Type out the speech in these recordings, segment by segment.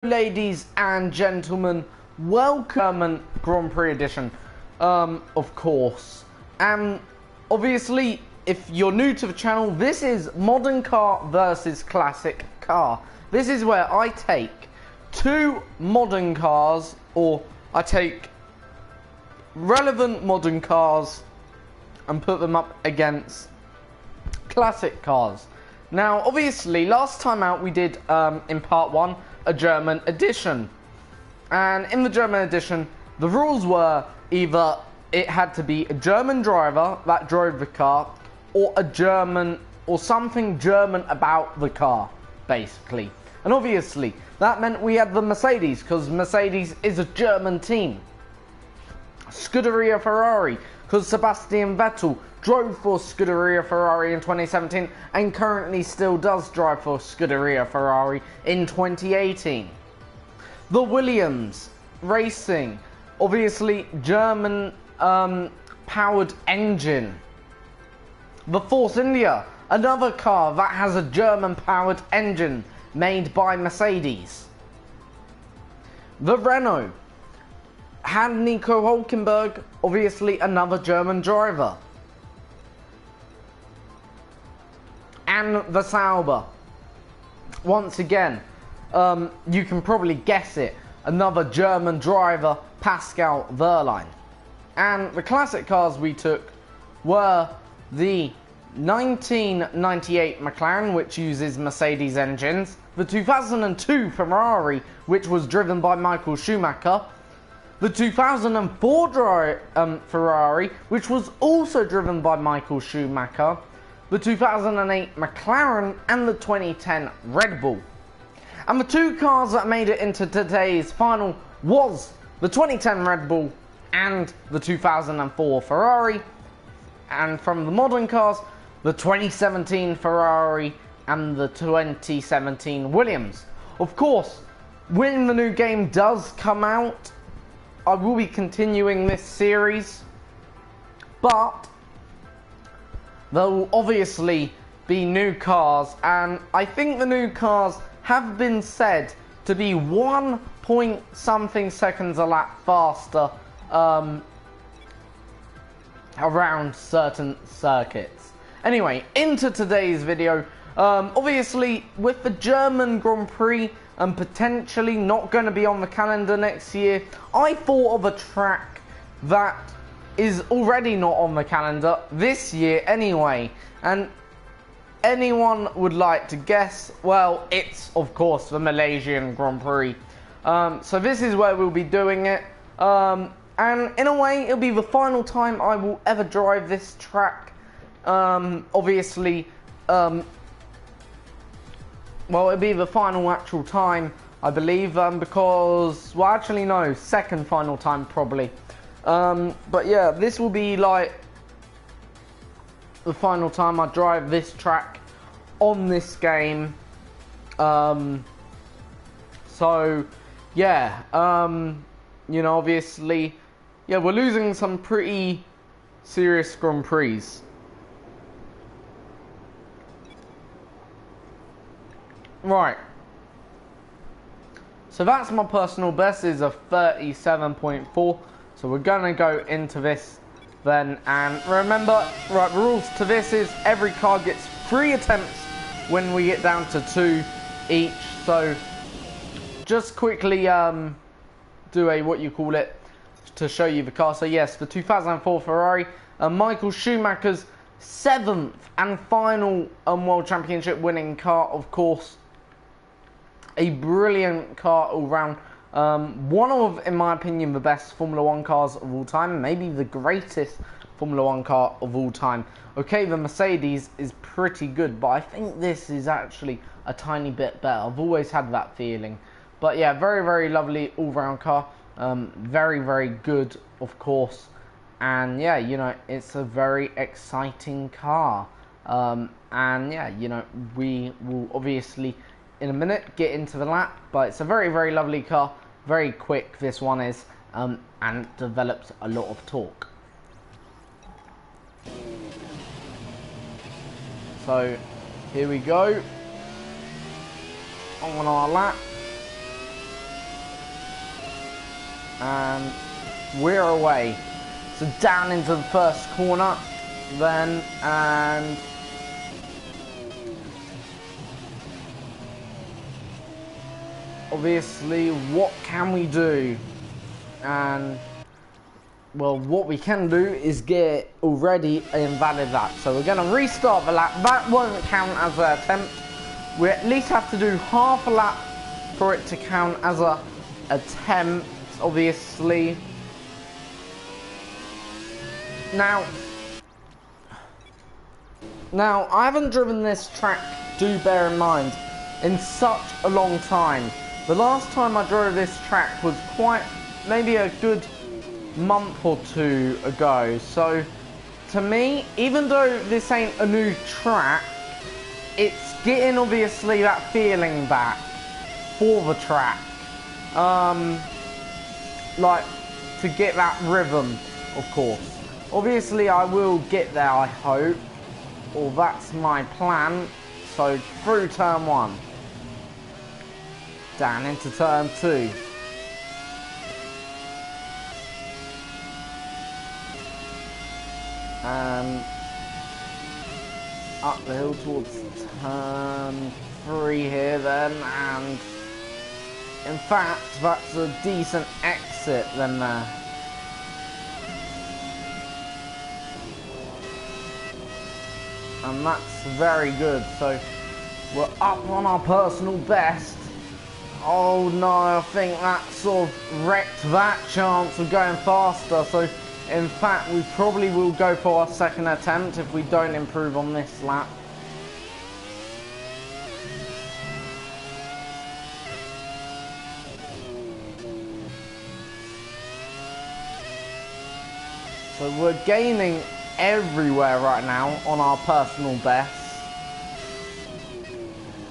Ladies and gentlemen, welcome and Grand Prix edition, of course. And obviously, if you're new to the channel, this is modern car versus classic car. This is where I take two modern cars, or I take relevant modern cars and put them up against classic cars. Now, obviously, last time out we did, in part one, a German edition. And in the German edition, the rules were either it had to be a German driver that drove the car, or a German, or something German about the car, basically. And obviously, that meant we had the Mercedes, because Mercedes is a German team. Scuderia Ferrari, because Sebastian Vettel drove for Scuderia Ferrari in 2017 and currently still does drive for Scuderia Ferrari in 2018. The Williams Racing, obviously German powered engine. The Force India, another car that has a German powered engine made by Mercedes. The Renault had Nico Hülkenberg, obviously another German driver. And the Sauber, once again, you can probably guess it, another German driver, Pascal Wehrlein. And the classic cars we took were the 1998 McLaren, which uses Mercedes engines, the 2002 Ferrari, which was driven by Michael Schumacher, the 2004 Ferrari, which was also driven by Michael Schumacher, the 2008 McLaren, and the 2010 Red Bull. And the two cars that made it into today's final was the 2010 Red Bull and the 2004 Ferrari. And from the modern cars, the 2017 Ferrari and the 2017 Williams. Of course, when the new game does come out, I will be continuing this series, but there will obviously be new cars, and I think the new cars have been said to be 1 point something seconds a lap faster around certain circuits. Anyway, into today's video. Obviously, with the German Grand Prix and potentially not going to be on the calendar next year, I thought of a track that is already not on the calendar this year anyway. And anyone would like to guess? Well, it's of course the Malaysian Grand Prix. So this is where we'll be doing it. And in a way, it'll be the final time I will ever drive this track. Obviously, well, it'll be the final actual time, I believe, because, well, actually no, second final time probably. But yeah, this will be like the final time I drive this track on this game. So yeah, you know, obviously, yeah, we're losing some pretty serious Grand Prix. Right, so that's my personal best, is a 37.4. So we're gonna go into this then, and remember, right, the rules to this is every car gets 3 attempts when we get down to 2 each. So just quickly do a, what you call it, to show you the car. So yes, the 2004 Ferrari, Michael Schumacher's 7th and final World Championship winning car, of course. A brilliant car all round. One of, in my opinion, the best Formula 1 cars of all time, maybe the greatest Formula 1 car of all time. Okay, the Mercedes is pretty good, but I think this is actually a tiny bit better. I've always had that feeling. But yeah, very, very lovely all-round car. Very, very good, of course. And yeah, you know, it's a very exciting car. And yeah, you know, we will obviously in a minute get into the lap, but it's a very, very lovely car, very quick this one is, and develops a lot of torque. So here we go on our lap. And we're away. So down into the first corner then, and obviously what can we do? And well, what we can do is get already an invalid lap. So we're going to restart the lap. That won't count as an attempt. We at least have to do half a lap for it to count as an attempt, obviously. Now, I haven't driven this track, do bear in mind, in such a long time. The last time I drove this track was maybe a good month or two ago. So to me, even though this ain't a new track, it's getting obviously that feeling back for the track, like to get that rhythm, of course. Obviously I will get there, I hope, or that's my plan. So through turn 1, down into turn 2. Up the hill towards turn 3 here then, and in fact that's a decent exit then there. And that's very good, so we're up on our personal best. Oh no, I think that sort of wrecked that chance of going faster, so in fact we probably will go for our second attempt if we don't improve on this lap. So we're gaining everywhere right now on our personal best.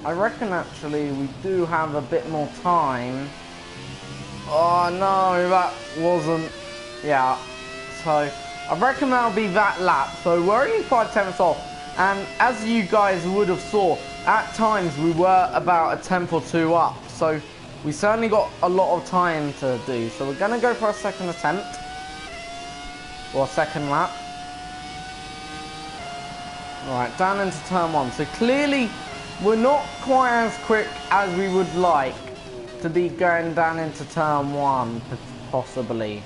I reckon actually we do have a bit more time. Oh no, that wasn't, yeah. So I reckon that'll be that lap. So we're only 5/10 off, and as you guys would have saw, at times we were about a tenth or two up. So we certainly got a lot of time to do. So we're gonna go for a second attempt, or a second lap. Alright, down into turn 1. So clearly we're not quite as quick as we would like to be going down into turn 1, possibly.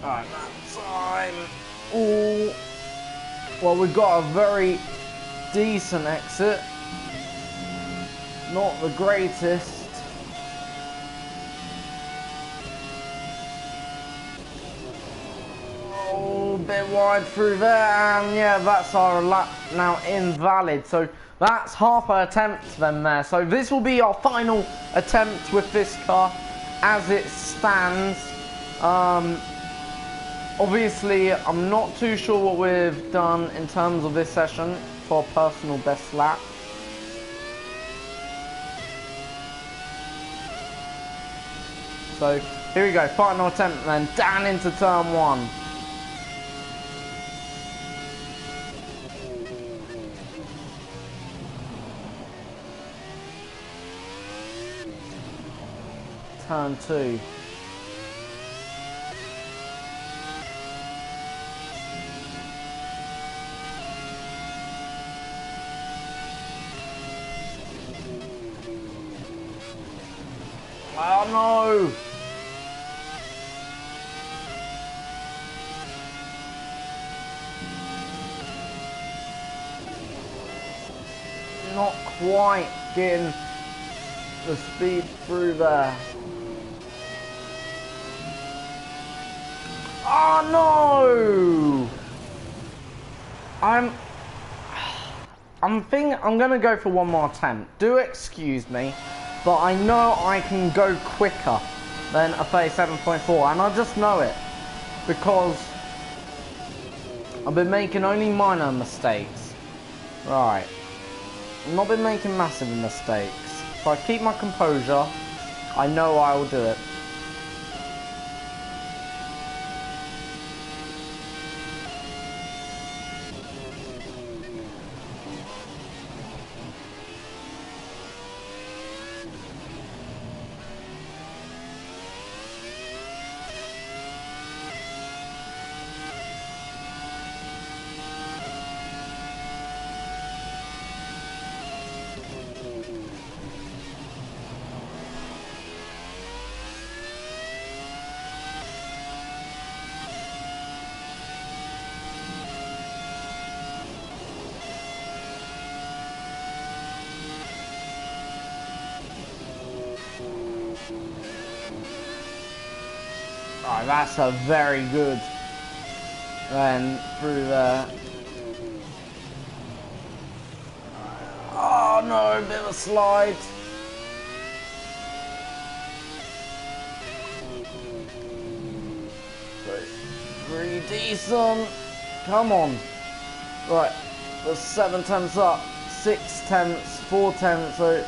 Alright, that time. Ooh. Well, we've got a very decent exit. Not the greatest. Oh, a bit wide through there, and yeah, that's our lap now invalid. So that's half an attempt then there. So this will be our final attempt with this car as it stands. Obviously, I'm not too sure what we've done in terms of this session for personal best lap. So here we go, final attempt then, down into turn 1. Turn 2. Oh no! Not quite getting the speed through there. Oh no! I'm gonna go for one more attempt. Do excuse me, but I know I can go quicker than a 37.4, and I just know it because I've been making only minor mistakes. Right. I've not been making massive mistakes. If I keep my composure, I know I will do it. Oh, that's a very good then through there. Oh no, a bit of a slide. Pretty decent. Come on. Right, the 7 tenths up, 6 tenths, 4 tenths. So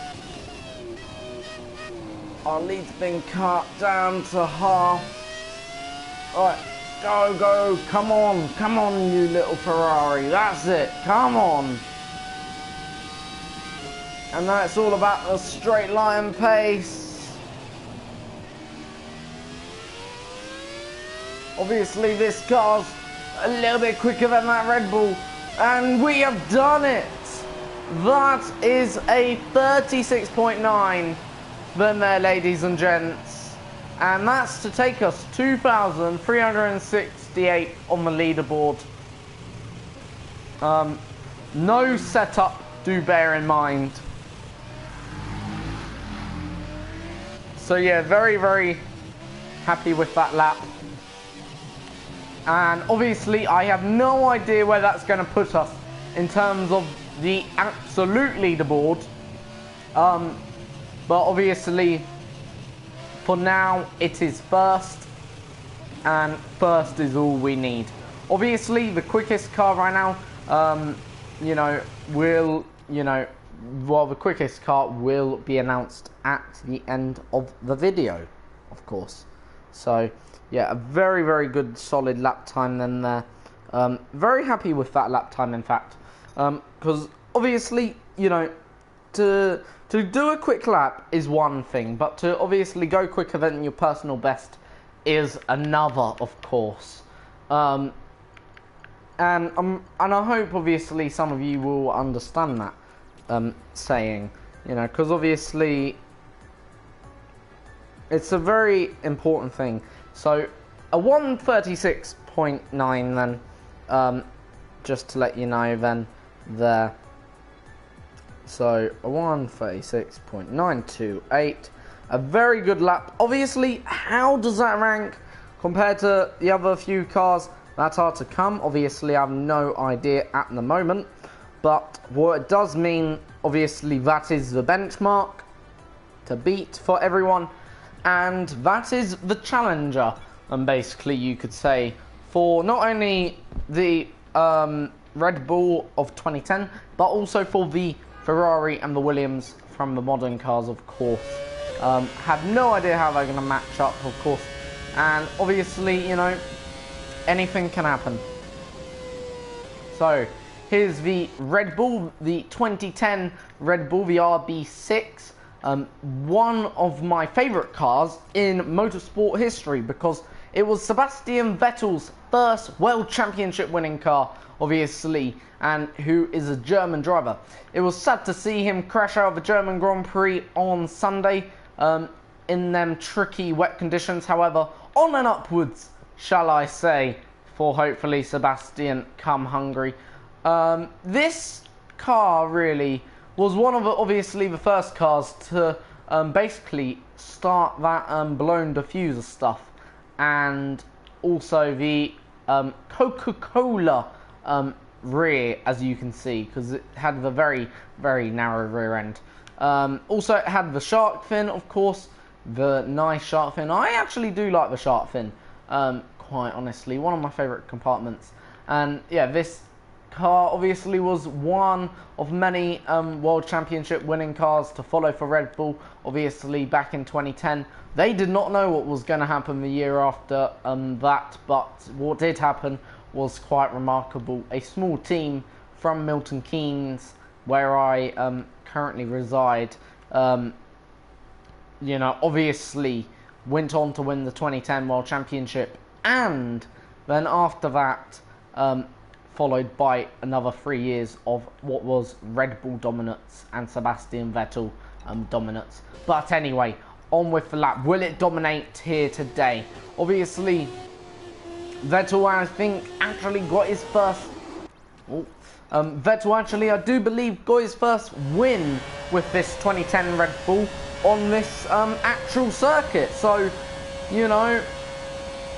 our lead's been cut down to half. Right, go, go, come on, you little Ferrari. That's it, come on. And now it's all about the straight line pace. Obviously, this car's a little bit quicker than that Red Bull, and we have done it. That is a 36.9 then there, ladies and gents. And that's to take us 2,368 on the leaderboard. No setup, do bear in mind. So yeah, very, very happy with that lap. And obviously, I have no idea where that's going to put us in terms of the absolute leaderboard. But obviously, for now, it is first. And first is all we need. Obviously, the quickest car right now, the quickest car will be announced at the end of the video, of course. So, yeah, a very, very good solid lap time then there. Very happy with that lap time, in fact. Because, obviously, to do a quick lap is one thing, but to obviously go quicker than your personal best is another, of course. And I hope, obviously, some of you will understand that saying, because obviously it's a very important thing. So a 136.9 then, just to let you know then there. So a 136.928, a very good lap. Obviously, how does that rank compared to the other few cars that are to come? Obviously, I have no idea at the moment. But what it does mean, obviously, that is the benchmark to beat for everyone. And that is the challenger, and basically you could say, for not only the Red Bull of 2010, but also for the Ferrari and the Williams from the modern cars, of course. Have no idea how they're going to match up, of course. And obviously, anything can happen. So, here's the Red Bull, the 2010 Red Bull, the RB6. One of my favourite cars in motorsport history, because it was Sebastian Vettel's first World Championship winning car, obviously, and who is a German driver. It was sad to see him crash out of the German Grand Prix on Sunday in them tricky wet conditions. However, on and upwards, shall I say, for hopefully Sebastian come Hungary. This car really was one of obviously the first cars to basically start that blown diffuser stuff, and also the Coca-Cola rear, as you can see, because it had the very, very narrow rear end. Also, it had the shark fin, of course, the nice shark fin. I actually do like the shark fin, quite honestly, one of my favourite compartments. And yeah, this car obviously was one of many World Championship winning cars to follow for Red Bull, obviously back in 2010. They did not know what was going to happen the year after that, but what did happen was quite remarkable. A small team from Milton Keynes, where I currently reside, obviously went on to win the 2010 World Championship, and then after that followed by another 3 years of what was Red Bull dominance and Sebastian Vettel dominance. But anyway, on with the lap. Will it dominate here today? Obviously, Vettel, I think, actually got his first... Vettel actually, I do believe, got his first win with this 2010 Red Bull on this actual circuit. So,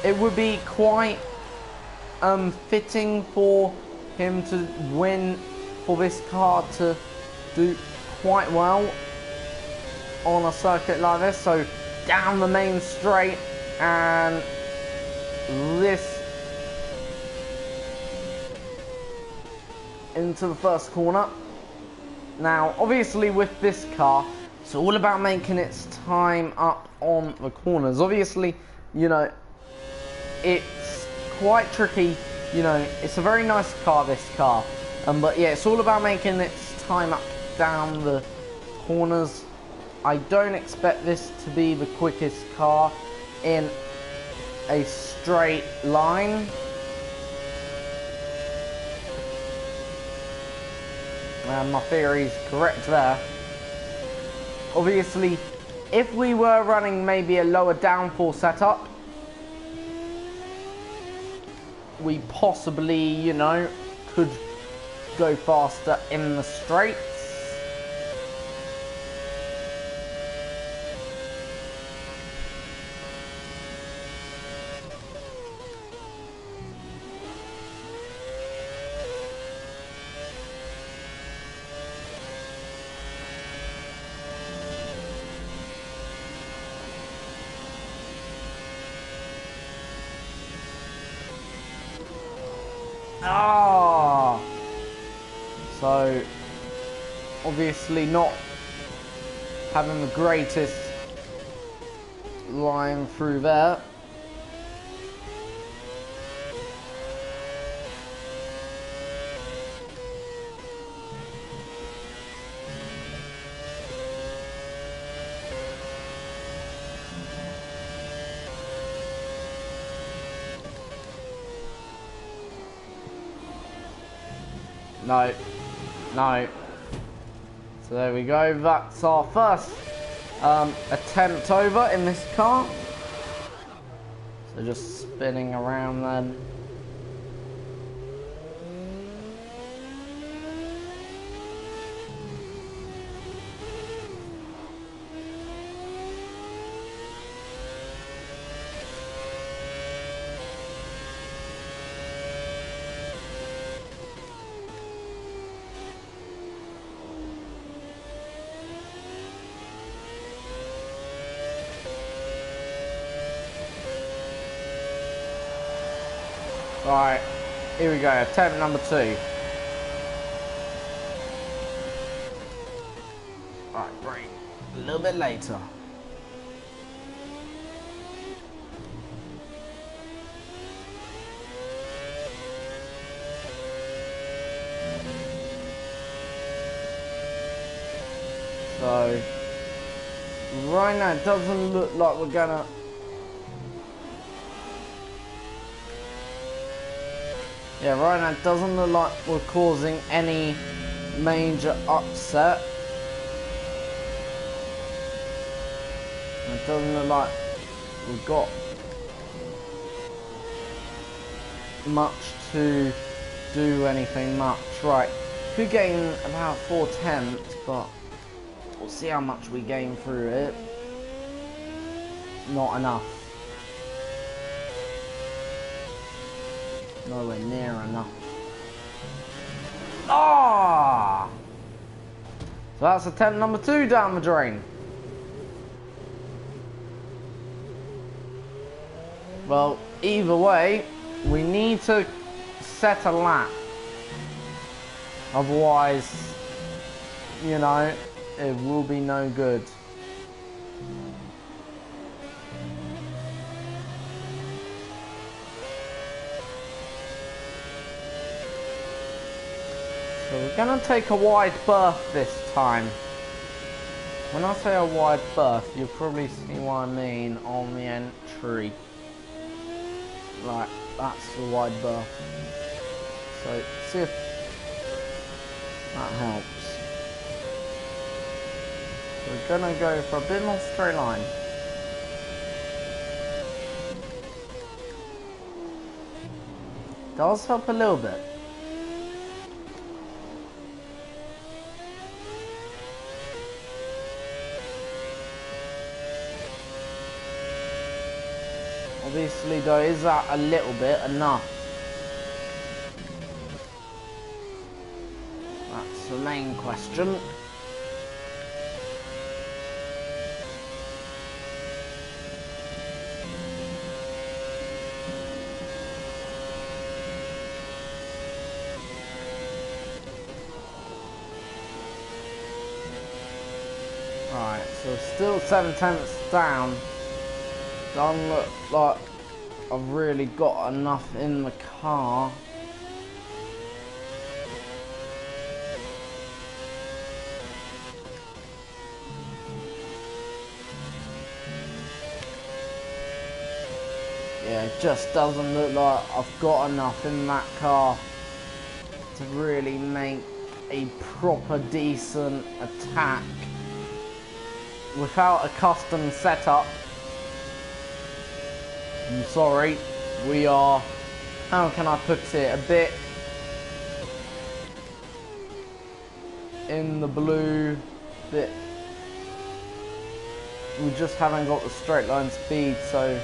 it would be quite fitting for him to win, for this car to do quite well on a circuit like this. So down the main straight, and this into the first corner. Now obviously with this car, it's all about making its time up on the corners. Obviously, you know, it's quite tricky. You know, it's a very nice car, this car, but yeah, it's all about making its time up down the corners. I don't expect this to be the quickest car in a straight line. My theory is correct there. Obviously, if we were running maybe a lower downforce setup, we possibly, you know, could go faster in the straights. So obviously not having the greatest line through there. No. No. So there we go. That's our first attempt over in this car. So just spinning around then. Right, here we go, attempt number 2. Right, break a little bit later. So, right now it doesn't look like we're gonna... Yeah, right now it doesn't look like we're causing any major upset. It doesn't look like we've got much to do anything much. Right, could gain about 4 tenths, but we'll see how much we gain through it. Not enough. Nowhere near enough. Ah! So that's attempt number 2 down the drain. Well, either way, we need to set a lap. Otherwise, you know, it will be no good. So we're going to take a wide berth this time. When I say a wide berth, you'll probably see what I mean on the entry. Like, that's the wide berth. So, see if that helps. So we're going to go for a bit more straight line. Does help a little bit. Obviously, though, is that a little bit enough? That's the main question. Right, so still 7/10 down. Doesn't look like I've really got enough in the car. Yeah, it just doesn't look like I've got enough in that car to really make a proper decent attack without a custom setup. I'm sorry, we are, how can I put it, a bit in the blue, bit, we just haven't got the straight line speed, so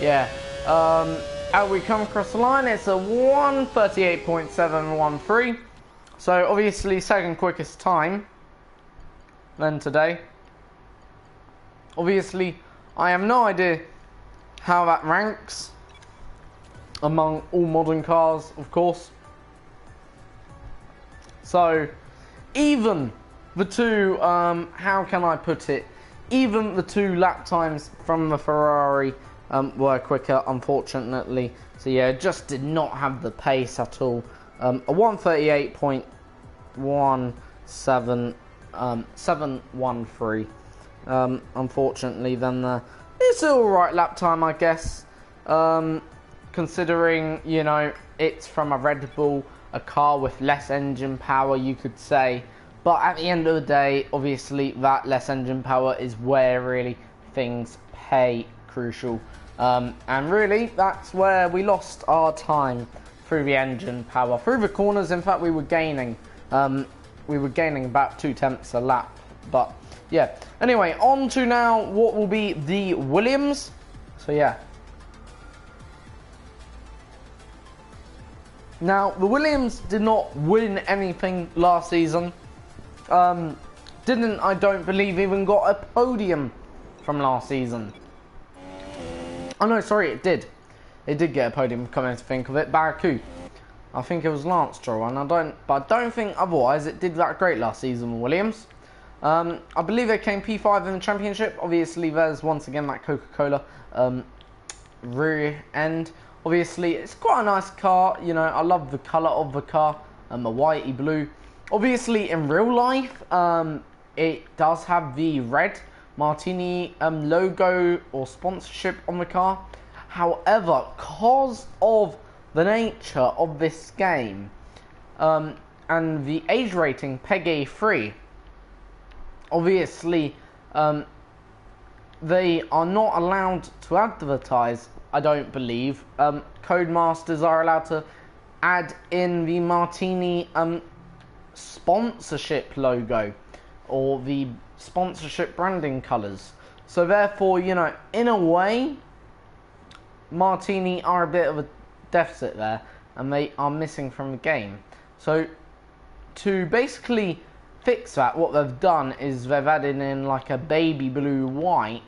yeah. How we come across the line, it's a 1:38.713, so obviously second quickest time then today. Obviously, I have no idea how that ranks among all modern cars, of course. So, even the two, how can I put it? Even the 2 lap times from the Ferrari were quicker, unfortunately. So yeah, just did not have the pace at all. A 1:38.713. Unfortunately, then it's an alright lap time, I guess. Considering, you know, it's from a Red Bull, a car with less engine power, you could say. But at the end of the day, obviously, that less engine power is where really things pay crucial. And really, that's where we lost our time through the engine power. Through the corners, in fact, we were gaining. We were gaining about 2/10 a lap. But yeah, anyway, on to now what will be the Williams. So yeah, now the Williams did not win anything last season. Didn't, I don't believe, even got a podium from last season. Oh no, sorry, it did. It did get a podium, coming to think of it. Baku, I think it was Lance Stroll, and I don't think otherwise it did that great last season, Williams. I believe they came P5 in the championship. Obviously, there's once again that Coca-Cola rear end. Obviously, it's quite a nice car. You know, I love the colour of the car, the whitey blue. Obviously, in real life, it does have the red Martini logo or sponsorship on the car. However, because of the nature of this game and the age rating PEGI 3, obviously they are not allowed to advertise, I don't believe. Codemasters are allowed to add in the Martini sponsorship logo or the sponsorship branding colours. So therefore, you know, in a way, Martini are a bit of a deficit there, and they are missing from the game. So to basically fix that, what they've done is they've added in like a baby blue white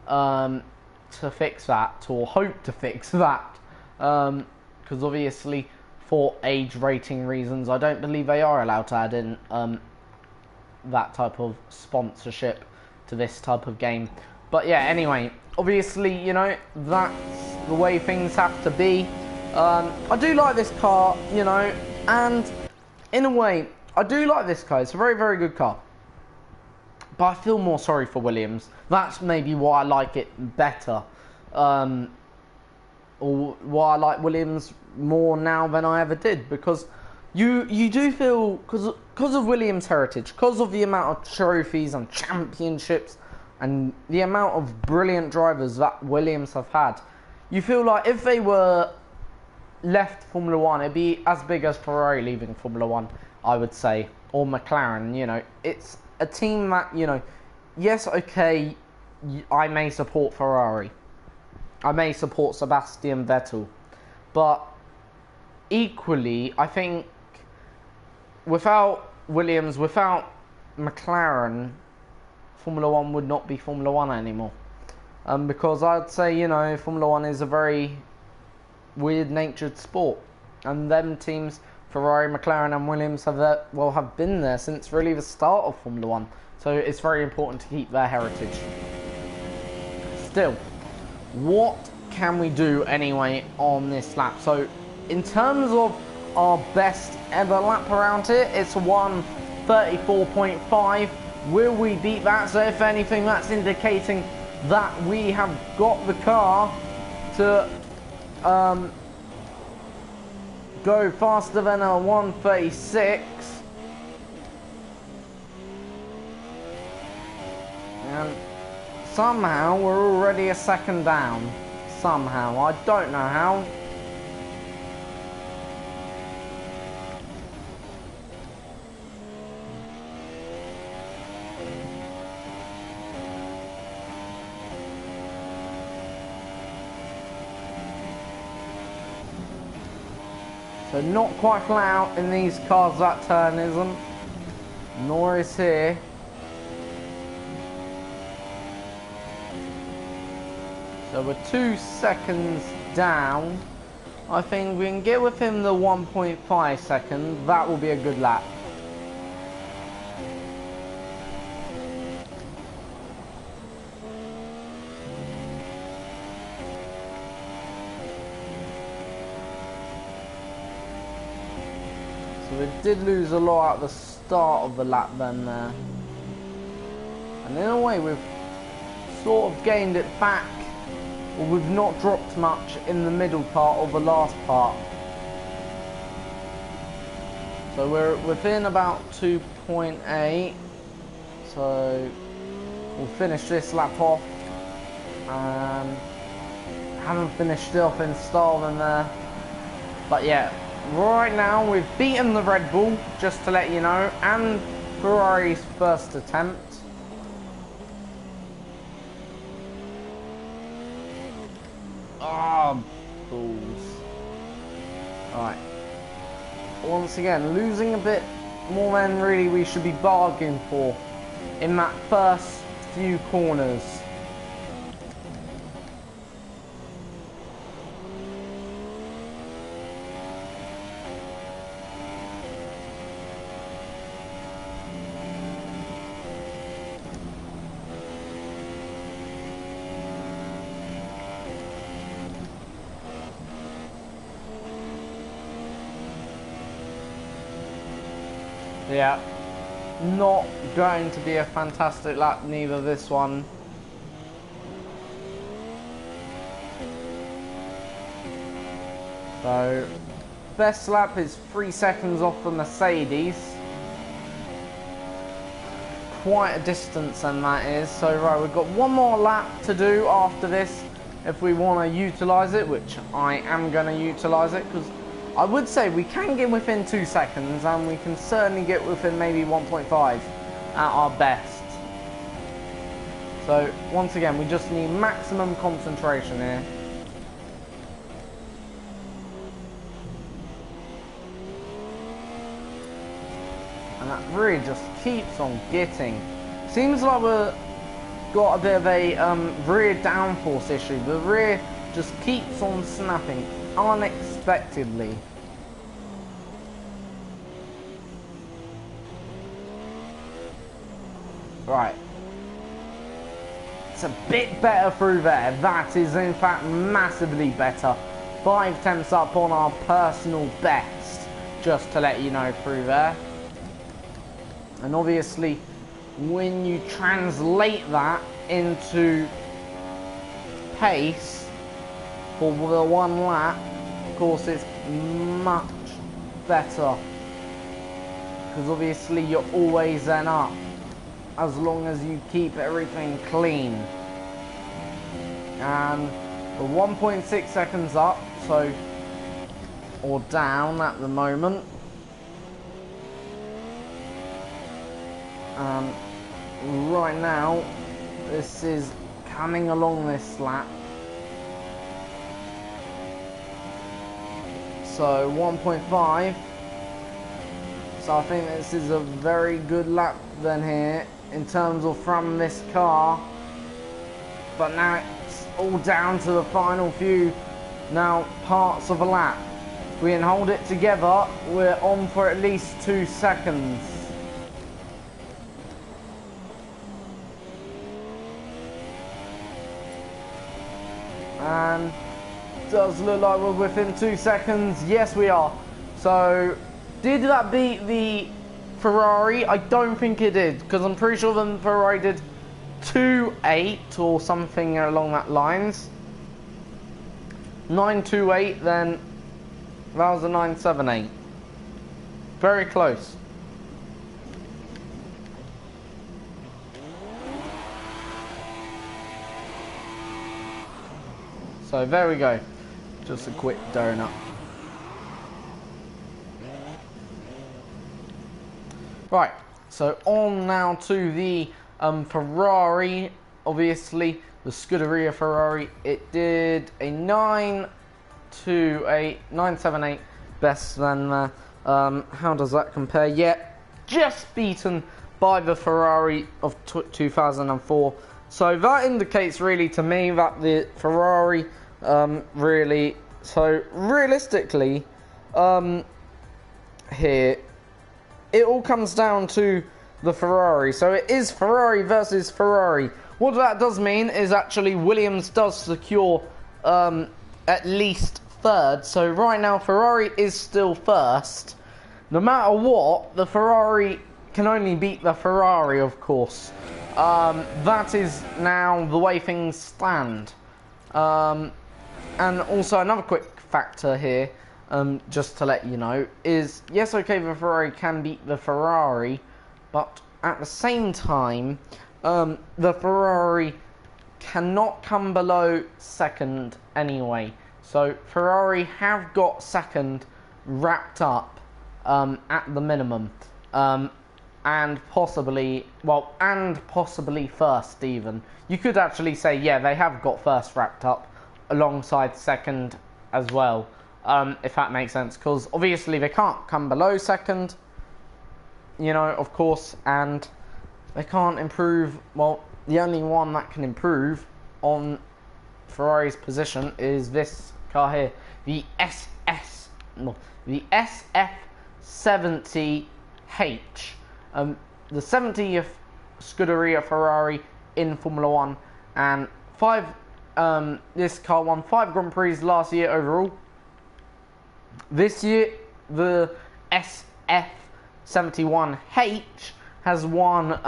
to fix that, or hope to fix that, because obviously for age rating reasons, I don't believe they are allowed to add in that type of sponsorship to this type of game. But yeah, anyway, obviously, you know, that's the way things have to be. I do like this car, you know, and in a way, I do like this car. It's a very, very good car. But I feel more sorry for Williams. That's maybe why I like it better. Or why I like Williams more now than I ever did. Because you do feel, because of Williams' heritage, because of the amount of trophies and championships and the amount of brilliant drivers that Williams have had, you feel like if they were left Formula 1, it'd be as big as Ferrari leaving Formula 1, I would say, or McLaren. You know, it's a team that, you know, yes, okay, I may support Ferrari, I may support Sebastian Vettel. But equally, I think without Williams, without McLaren, Formula 1 would not be Formula 1 anymore. Because I'd say, you know, Formula 1 is a very weird-natured sport. And them teams, Ferrari, McLaren and Williams, have been there since really the start of Formula 1. So it's very important to keep their heritage. Still, what can we do anyway on this lap? So in terms of our best ever lap around here, it's a 1:34.5. Will we beat that? So if anything, that's indicating that we have got the car to go faster than a 1:36. And somehow we're already a second down. Somehow, I don't know how. So not quite flat out in these cars, that turn isn't. Nor is here. So we're 2 seconds down. I think we can get within the 1.5 seconds. That will be a good lap. So we did lose a lot at the start of the lap then there. And in a way we've sort of gained it back. Well, we've not dropped much in the middle part or the last part. So we're within about 2.8. So we'll finish this lap off. Haven't finished it off in style in there. But yeah, right now we've beaten the Red Bull, just to let you know, and Ferrari's first attempt. Ah, balls. Alright. Once again, losing a bit more than really we should be bargaining for in that first few corners. Yeah, not going to be a fantastic lap, neither this one. So, best lap is 3 seconds off the Mercedes. Quite a distance, and that is. So, right, we've got one more lap to do after this if we want to utilise it, which I am going to utilise it, because I would say we can get within 2 seconds, and we can certainly get within maybe 1.5 at our best. So once again, we just need maximum concentration here. And that really just keeps on getting. Seems like we've got a bit of a rear downforce issue. The rear just keeps on snapping unexpectedly. Right. It's a bit better through there. That is in fact massively better. 5 tenths up on our personal best, just to let you know, through there. And obviously when you translate that into pace for the one lap, of course it's much better, because obviously you're always then up as long as you keep everything clean. And we're 1.6 seconds up, so, or down at the moment. Right now this is coming along this lap. So 1.5. So I think this is a very good lap then here in terms of from this car. But now it's all down to the final few now parts of a lap. If we can hold it together, we're on for at least 2 seconds. And does look like we're within 2 seconds. Yes, we are. So did that beat the Ferrari? I don't think it did, because I'm pretty sure the Ferrari did 2.8 or something along that lines. 9.28, then that was a 9.78. Very close. So there we go. Just a quick donut. Right, so on now to the Ferrari. Obviously, the Scuderia Ferrari. It did a 9.78 best than how does that compare? Yeah, just beaten by the Ferrari of 2004. So that indicates really to me that the Ferrari really, so realistically here it all comes down to the Ferrari. So it is Ferrari versus Ferrari. What that does mean is actually Williams does secure at least third. So right now Ferrari is still first. No matter what, the Ferrari can only beat the Ferrari, of course. That is now the way things stand. And also another quick factor here, just to let you know, is yes, okay, the Ferrari can beat the Ferrari, but at the same time, the Ferrari cannot come below second anyway. So Ferrari have got second wrapped up at the minimum. And possibly first even. You could actually say, yeah, they have got first wrapped up alongside second as well, if that makes sense, because obviously they can't come below second, you know, of course, and they can't improve. Well, the only one that can improve on Ferrari's position is this car here, the SF70H. The 70th Scuderia Ferrari in Formula 1, and this car won 5 Grand Prix last year overall. This year, the SF71H has won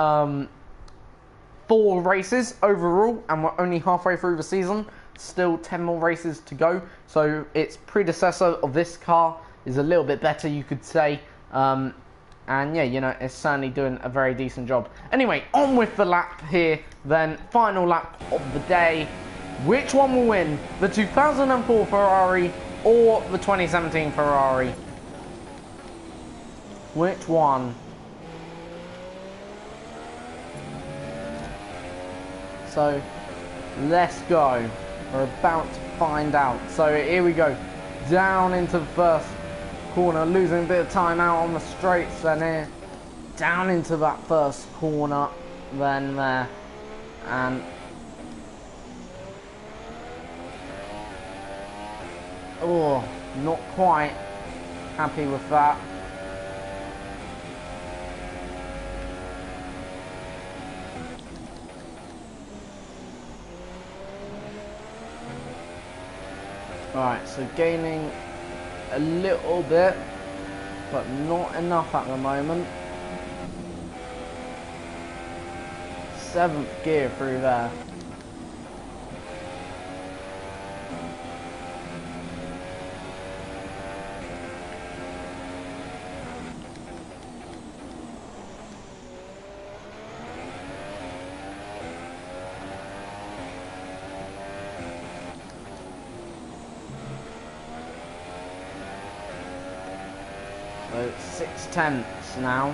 4 races overall, and we're only halfway through the season. Still 10 more races to go, so its predecessor of this car is a little bit better, you could say. And yeah, you know, it's certainly doing a very decent job. Anyway, on with the lap here, then. Final lap of the day. Which one will win? The 2004 Ferrari or the 2017 Ferrari? Which one? So, let's go. We're about to find out. So, here we go. Down into the first corner, losing a bit of time out on the straights, then here down into that first corner, then there, and oh, not quite happy with that. Alright, so gaining a little bit, but not enough at the moment. 7th gear through there. So 6/10 now.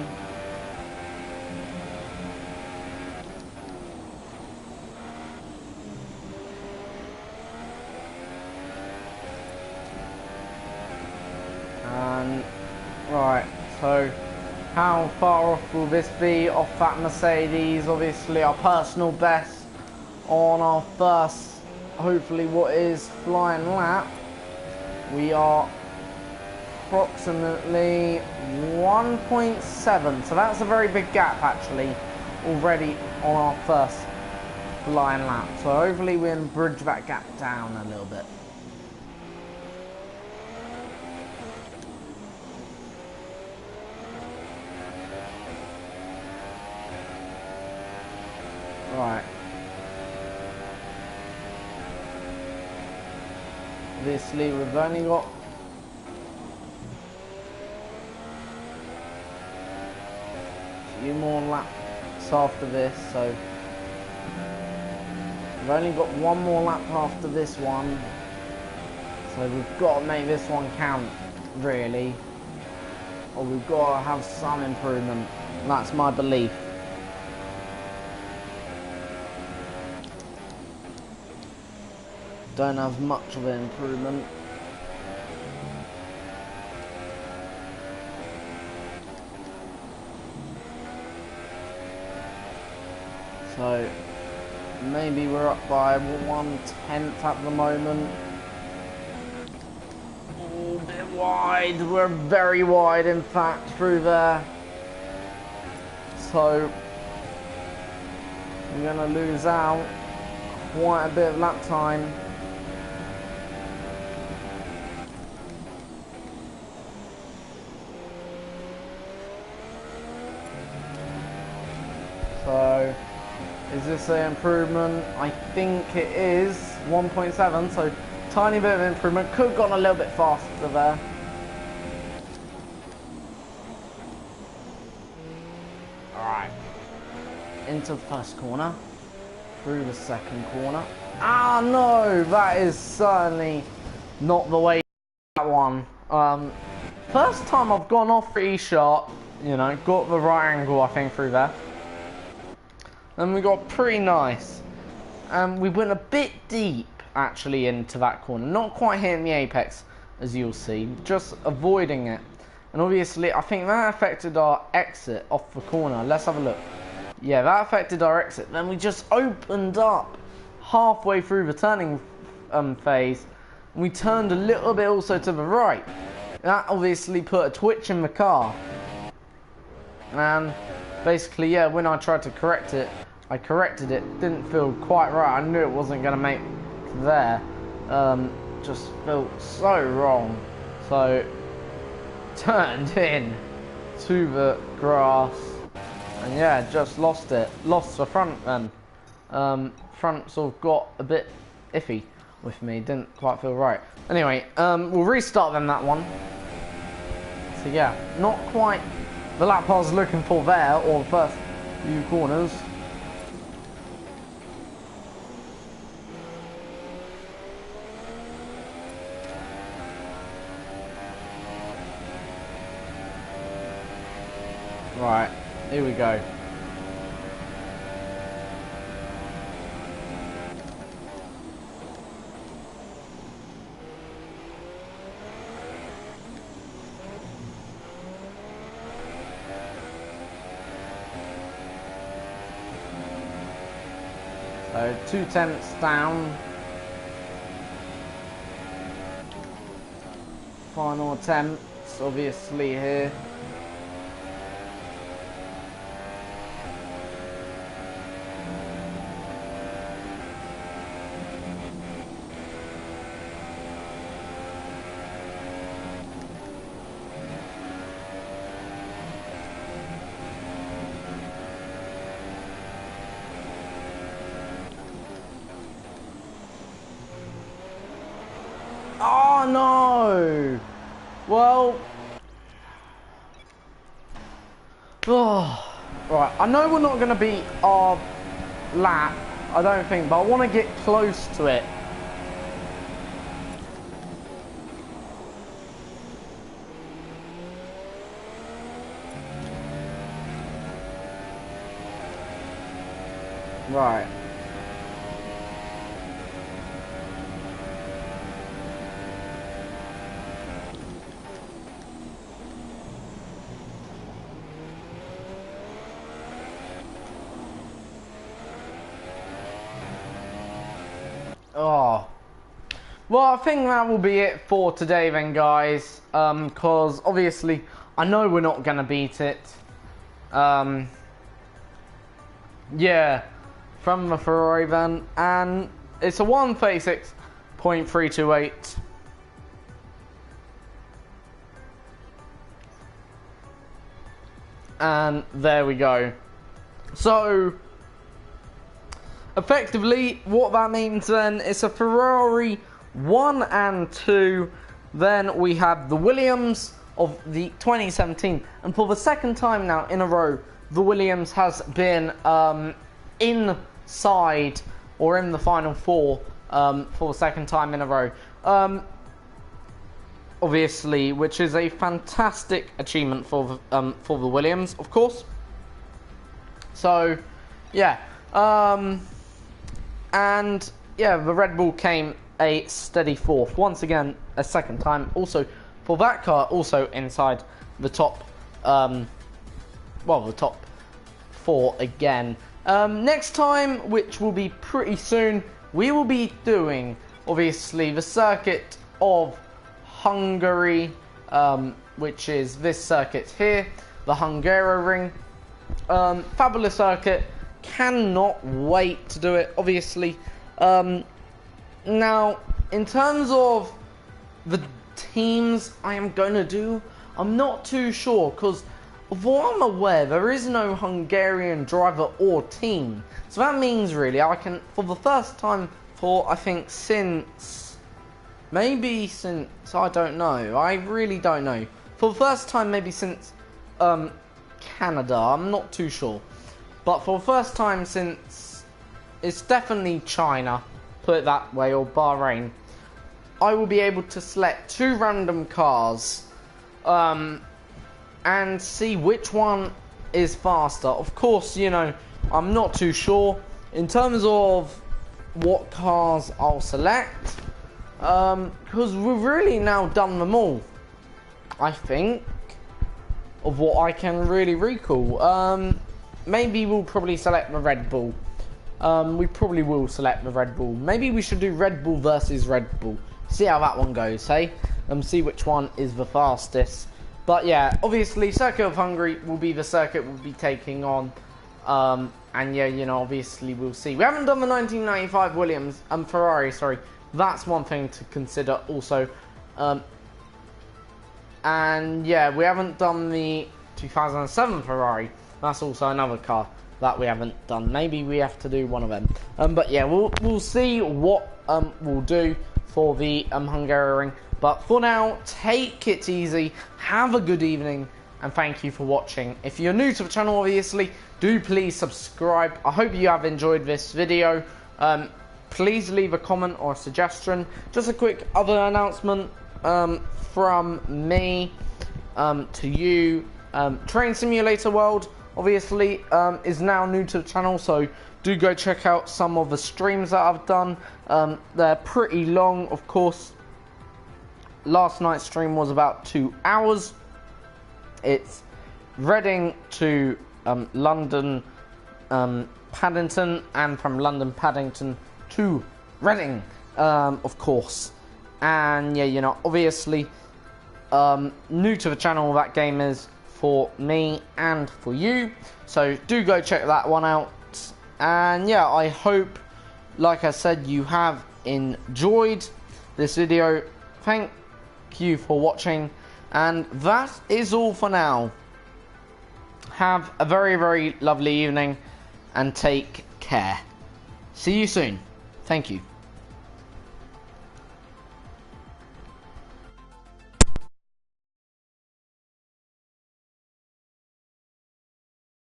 Right, so how far off will this be off that Mercedes? Obviously our personal best on our first, hopefully what is flying lap. We are approximately 1.7, so that's a very big gap actually already on our first flying lap. So hopefully we can bridge that gap down a little bit. Right. Obviously we've only got a few more laps after this, so we've only got one more lap after this one, so we've got to make this one count really, or we've got to have some improvement. That's my belief. Don't have much of an improvement. So maybe we're up by 1/10 at the moment. Oh, a bit wide. We're very wide, in fact, through there. So we're going to lose out quite a bit of lap time. So, is this an improvement? I think it is 1.7, so tiny bit of improvement. Could have gone a little bit faster there. Alright. Into the first corner. Through the second corner. Ah, no! That is certainly not the way that one. First time I've gone off pretty sharp. You know, got the right angle, I think, through there. And we got pretty nice. We went a bit deep actually into that corner, not quite hitting the apex as you'll see, just avoiding it. And obviously I think that affected our exit off the corner. Let's have a look. Yeah, that affected our exit. Then we just opened up halfway through the turning phase. And we turned a little bit also to the right. That obviously put a twitch in the car. And basically, yeah, when I tried to correct it, I corrected it. Didn't feel quite right. I knew it wasn't going to make there. Just felt so wrong. So, turned in to the grass. And yeah, just lost it. Lost the front then. Front sort of got a bit iffy with me. Didn't quite feel right. Anyway, we'll restart then that one. So yeah, not quite the lap I was looking for there, or the first few corners. Right, here we go. So 2/10 down. Final attempts, obviously here. Oh no! Well, oh, right. I know we're not going to beat our lap, I don't think, but I want to get close to it. Right. Oh. Well, I think that will be it for today then, guys. Because obviously, I know we're not going to beat it. Yeah, from the Ferrari then. And it's a 136.328. And there we go. So, effectively, what that means then is a Ferrari 1 and 2. Then we have the Williams of the 2017. And for the second time now in a row, the Williams has been inside or in the Final Four for the second time in a row. Obviously, which is a fantastic achievement for the Williams, of course. So, yeah. And, yeah, the Red Bull came a steady fourth. Once again, a second time. Also, for that car, also inside the top, the top four again. Next time, which will be pretty soon, we will be doing, obviously, the circuit of Hungary, which is this circuit here, the Hungaroring. Fabulous circuit. Cannot wait to do it, obviously. Now, in terms of the teams I am going to do, I'm not too sure, because of what I'm aware, there is no Hungarian driver or team. So that means, really, I can, for the first time for, I think, since, I don't know, I really don't know. For the first time, maybe since Canada, I'm not too sure. But for the first time since, it's definitely China, put it that way, or Bahrain, I will be able to select 2 random cars and see which one is faster. Of course, you know, I'm not too sure in terms of what cars I'll select, because we've really now done them all, I think, of what I can really recall. Maybe we'll probably select the Red Bull. We probably will select the Red Bull. Maybe we should do Red Bull versus Red Bull. See how that one goes, hey? See which one is the fastest. But yeah, obviously, Circuit of Hungary will be the circuit we'll be taking on. And yeah, you know, obviously we'll see. We haven't done the 1995 Williams, Ferrari, sorry. That's one thing to consider also. And yeah, we haven't done the 2007 Ferrari. That's also another car that we haven't done. Maybe we have to do one of them. But yeah, we'll see what we'll do for the Hungaroring. But for now, take it easy. Have a good evening, and thank you for watching. If you're new to the channel, obviously, do please subscribe. I hope you have enjoyed this video. Please leave a comment or a suggestion. Just a quick other announcement from me to you. Train Simulator World, obviously, is now new to the channel, so do go check out some of the streams that I've done. They're pretty long, of course. Last night's stream was about 2 hours. It's Reading to London Paddington, and from London Paddington to Reading, of course. And yeah, you know, obviously, new to the channel, that game is for me and for you, so do go check that one out. And yeah, I hope, like I said, you have enjoyed this video. Thank you for watching, and that is all for now. Have a very, very lovely evening, and take care. See you soon. Thank you.